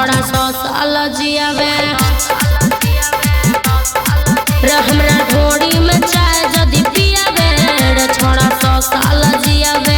छोड़ा 100 साल जियावे रे हमरा ढोड़ी में चाय जदी पियावे रे छोड़ा 100 साल जियावे।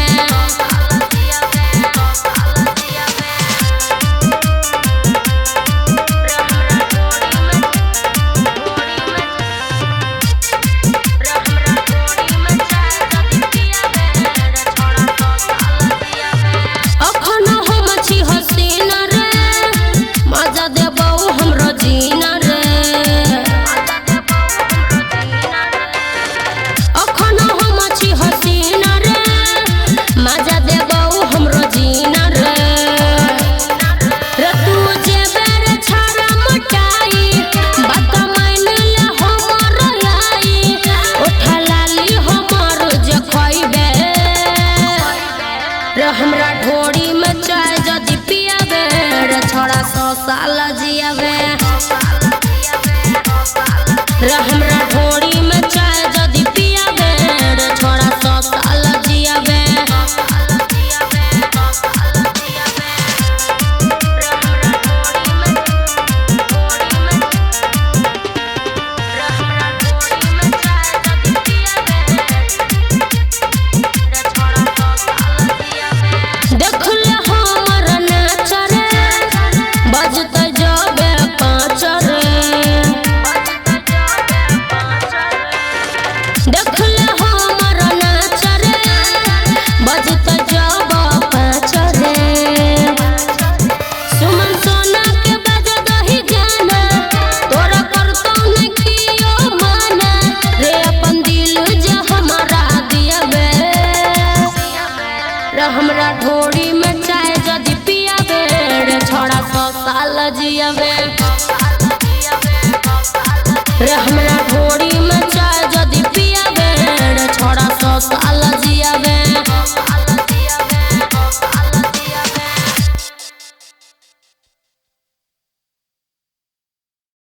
हमरा ढोड़ी में चाय जदी पियावे रे छोड़ा 100 साल जियावे रे हमरा ढोड़ी में चाय जदी पियावे रे छोड़ा 100 साल जियावे। हमरा ढोड़ी में चाय जदी पियावे रे छोड़ा 100 साल जियावे रे हमरा